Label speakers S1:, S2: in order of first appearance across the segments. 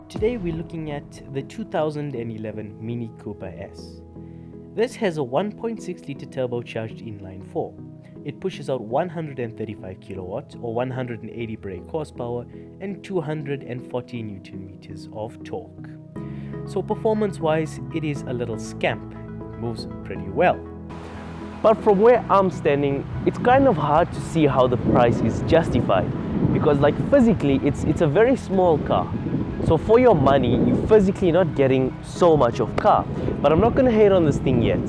S1: Today we're looking at the 2011 Mini Cooper S. This has a 1.6 litre turbocharged inline 4. It pushes out 135 kilowatts or 180 brake horsepower and 240 Newton meters of torque. So performance wise, it is a little scamp. It moves pretty well. But from where I'm standing, it's kind of hard to see how the price is justified, because like physically it's a very small car. So for your money, you're physically not getting so much of car. But I'm not going to hate on this thing yet.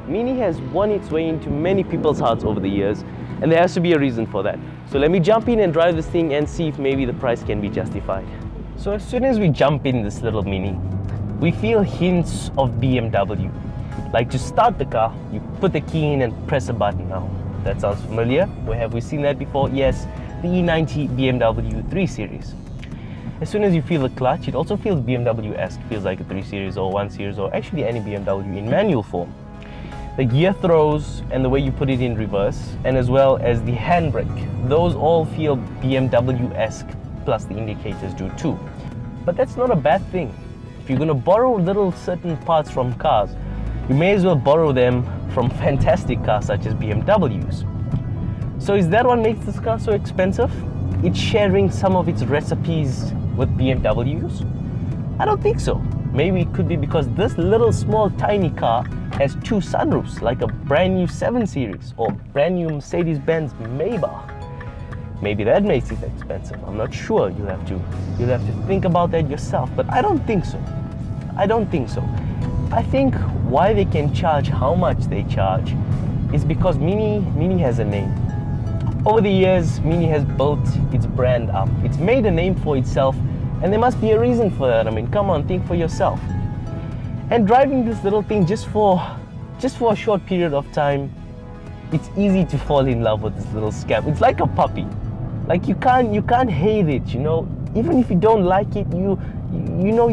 S1: Mini has won its way into many people's hearts over the years, and there has to be a reason for that. So let me jump in and drive this thing and see if maybe the price can be justified. So as soon as we jump in this little Mini, we feel hints of BMW. Like to start the car, you put the key in and press a button. Now, that sounds familiar. Where have we seen that before? Yes, the E90 BMW 3 Series. As soon as you feel the clutch, it also feels BMW-esque. Feels like a 3 Series or 1 Series or actually any BMW in manual form. The gear throws and the way you put it in reverse, and as well as the handbrake, those all feel BMW-esque, plus the indicators do too. But that's not a bad thing. If you're going to borrow little certain parts from cars, you may as well borrow them from fantastic cars such as BMWs. So is that what makes this car so expensive? It's sharing some of its recipes with BMWs? I don't think so. Maybe it could be because this little small tiny car has 2 sunroofs, like a brand new 7 Series or brand new Mercedes-Benz Maybach. Maybe that makes it expensive. I'm not sure. You'll have to think about that yourself, but I don't think so. I don't think so. I think why they can charge how much they charge is because Mini has a name. Over the years, Mini has built its brand up. It's made a name for itself, and there must be a reason for that. I mean, come on, think for yourself. And driving this little thing just for a short period of time, it's easy to fall in love with this little scamp. It's like a puppy. Like you can't hate it, you know. Even if you don't like it, you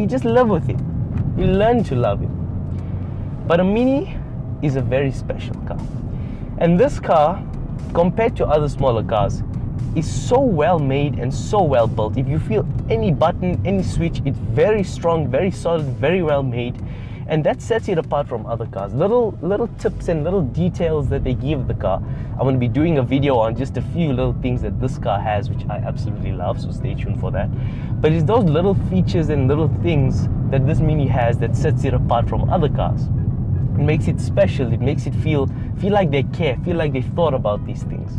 S1: just live with it. You learn to love it. But a Mini is a very special car. And this car, compared to other smaller cars, is so well made and so well built. If you feel any button, any switch, it's very strong, very solid, very well made, and that sets it apart from other cars. Little tips and little details that they give the car. I'm going to be doing a video on just a few little things that this car has, which I absolutely love, so stay tuned for that. But it's those little features and little things that this Mini has that sets it apart from other cars. It makes it special. It makes it feel like they care, feel like they thought about these things.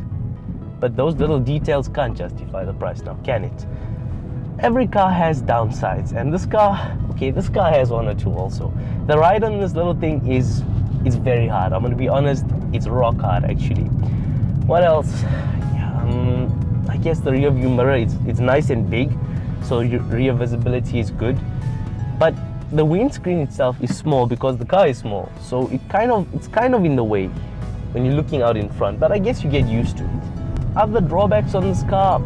S1: But those little details can't justify the price now, can it? Every car has downsides, and this car has one or two also. The ride on this little thing is very hard. I'm going to be honest, it's rock hard actually. What else? I guess the rear view mirror, it's nice and big, so rear visibility is good. But the windscreen itself is small because the car is small, so it's kind of in the way when you're looking out in front, but I guess you get used to it. Other drawbacks on this car,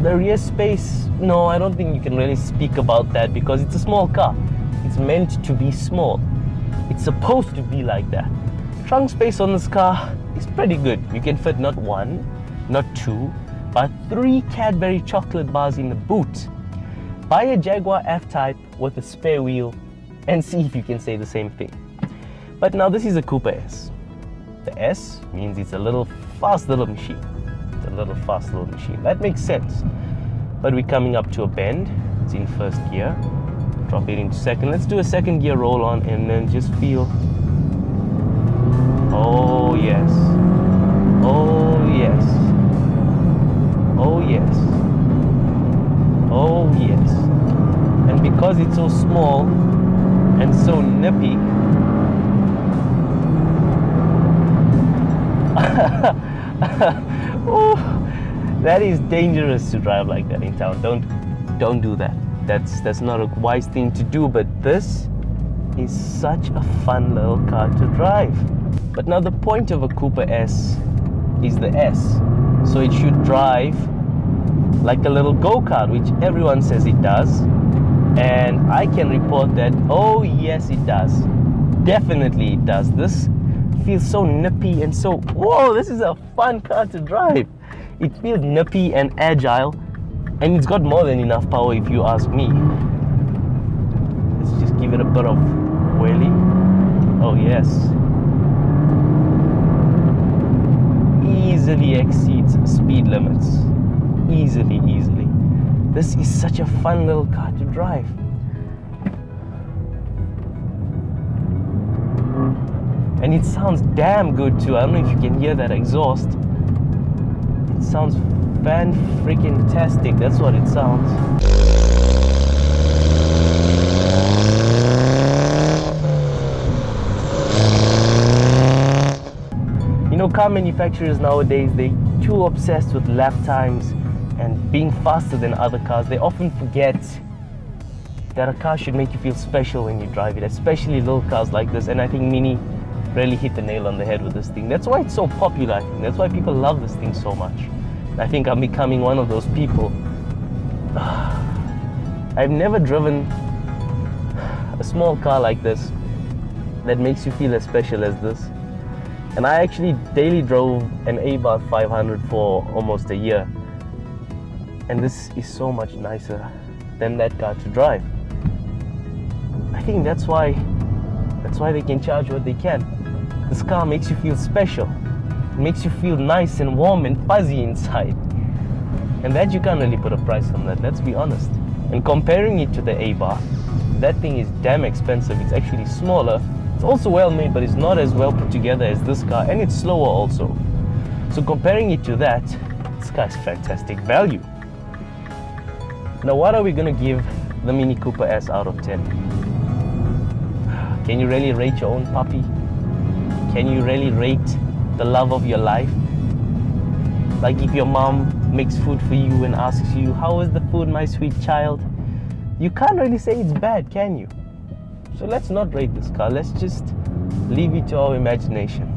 S1: the rear space, no, I don't think you can really speak about that because it's a small car. It's meant to be small. It's supposed to be like that. Trunk space on this car is pretty good. You can fit not 1, not 2, but 3 Cadbury chocolate bars in the boot. Buy a Jaguar F-Type with a spare wheel and see if you can say the same thing. But now this is a Cooper S. The S means it's a fast little machine. That makes sense. But we're coming up to a bend. It's in first gear. Drop it into second. Let's do a second gear roll on and then just feel. Oh yes. Oh yes. Oh yes. Oh yes. And because it's so small and so nippy, oh, that is dangerous to drive like that in town. Don't do that. That's not a wise thing to do, but this is such a fun little car to drive. But now the point of a Cooper S is the S, so it should drive like a little go-kart, which everyone says it does, And I can report that, oh yes it does. Definitely it does. This feels so nippy and so, whoa, this is a fun car to drive. It feels nippy and agile, and it's got more than enough power if you ask me. Let's just give it a bit of wheelie. Oh yes. Easily exceeds speed limits. Easily. This is such a fun little car to drive. And it sounds damn good too. I don't know if you can hear that exhaust. It sounds fan-freaking-tastic. That's what it sounds. You know, car manufacturers nowadays, they're too obsessed with lap times and being faster than other cars. They often forget that a car should make you feel special when you drive it, especially little cars like this. And I think Mini really hit the nail on the head with this thing. That's why it's so popular, I think. That's why people love this thing so much. I think I'm becoming one of those people. I've never driven a small car like this that makes you feel as special as this. And I actually daily drove an Abarth 500 for almost a year. And this is so much nicer than that car to drive. I think that's why they can charge what they can. This car makes you feel special. It makes you feel nice and warm and fuzzy inside. And that you can't really put a price on that, let's be honest. And comparing it to the Abarth, that thing is damn expensive. It's actually smaller. It's also well made, but it's not as well put together as this car, and it's slower also. So comparing it to that, this car is fantastic value. Now what are we gonna give the Mini Cooper S out of 10? Can you really rate your own puppy? Can you really rate the love of your life? Like if your mom makes food for you and asks you, how is the food, my sweet child? You can't really say it's bad, can you? So let's not rate this car. Let's just leave it to our imagination.